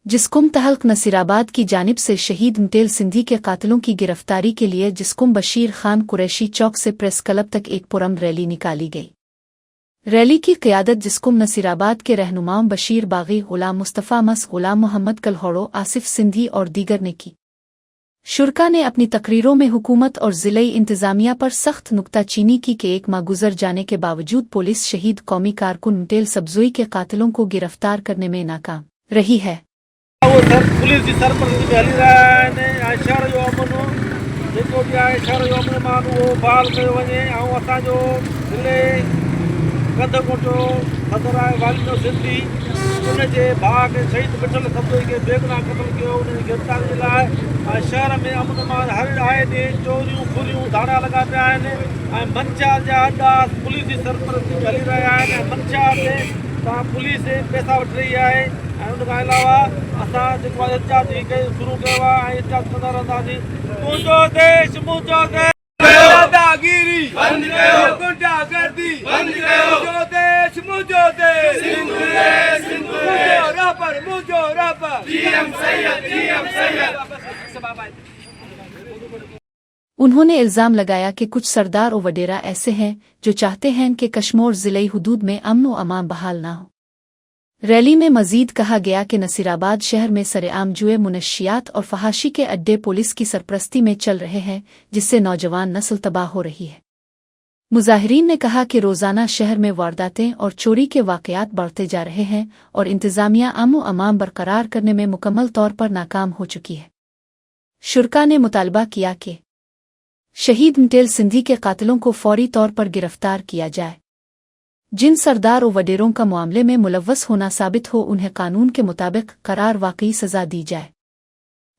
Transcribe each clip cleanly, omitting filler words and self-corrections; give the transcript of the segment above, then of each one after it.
जिसकुम तहल्क नसीराबाद की जानिब से शहीद मुटेल सिंधी के कातिलों की गिरफ्तारी के लिए जिसकुम बशीर खान कुरैशी चौक से प्रेस क्लब तक एक पुरम रैली निकाली गई। रैली की क़ियादत जिसकुम नसीराबाद के रहनुमाओं बशीर बागी, गुलाम मुस्तफ़ा मस, गुलाम मोहम्मद कलहौड़ो, आसिफ सिंधी और दीगर ने की। शुरका ने अपनी तकरीरों में हुकूमत और ज़िले इंतज़ामिया पर सख्त नुक्ताचीनी की कि एक माह गुजर जाने के बावजूद पुलिस शहीद कौमी कारकुन मुटेल सबज़ोई के कातिलों को गिरफ्तार करने में नाकाम रही है। पुलिस जी सरपरस्ती हली रहा ने इशारो जो अमन जेको भी आहे इशारो जो अमन मान उहो बहाल कयो वञे ऐं असांजो ज़िले कंध कोटो सदर आहे वालिदो सिंधी उनजे भाउ खे शहीद मिटल सबज़ोई खे बेगुनाह क़त्ल कयो उनजी गिरफ़्तारी जे लाइ ऐं शहर में अमन मान हर आए ॾींहुं चोरियूं फुरियूं धाड़ा लॻा पिया आहिनि ऐं मंचार जा अड्डा पुलिस जी सरपरस्ती हली रहिया आहिनि ऐं मंचार ते तव्हां पुलिस पैसा वठी रही आहे ऐं उन खां अलावा असां जेको आहे एहतिजाज शुरू कयो आहे ऐं एहतिजाज कंदा रहंदासीं। मुंहिंजो देश मुंहिंजो देश दादागिरी बंदि कयो, गुंडागर्दी बंदि कयो, मुंहिंजो देश मुंहिंजो देश, मुंहिंजो रहबर जीएम सैयद। उन्होंने इल्ज़ाम लगाया कि कुछ सरदार और वडेरा ऐसे हैं जो चाहते हैं कि कश्मीर ज़िले हुदूद में अमन व अमान बहाल ना हो। रैली में मज़ीद कहा गया कि नसीराबाद शहर में सरेआम जुए, मुनशियात और फहाशी के अड्डे पुलिस की सरपरस्ती में चल रहे हैं, जिससे नौजवान नस्ल तबाह हो रही है। मुजाहिरीन ने कहा कि रोज़ाना शहर में वारदातें और चोरी के वाक़यात बढ़ते जा रहे हैं और इंतज़ामिया अमन व अमान बरकरार करने में मुकम्मल तौर पर नाकाम हो चुकी है। शुरका ने मुतालबा किया कि शहीद मुटेल सिंधी के कातिलों को फौरी तौर पर गिरफ्तार किया जाए। जिन सरदार और वडेरों का मामले में मुलव्वस होना साबित हो उन्हें कानून के मुताबिक करार वाकई सज़ा दी जाए।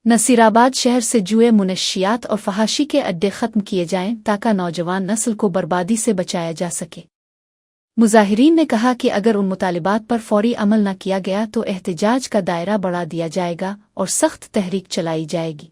नसीराबाद शहर से जुए, मुनशियात और फहाशी के अड्डे ख़त्म किए जाएं ताकि नौजवान नस्ल को बर्बादी से बचाया जा सके। मुजाहिरीन ने कहा कि अगर उन मुतालिबात पर फौरी अमल न किया गया तो एहतिजाज का दायरा बढ़ा दिया जाएगा और सख्त तहरीक चलाई जाएगी।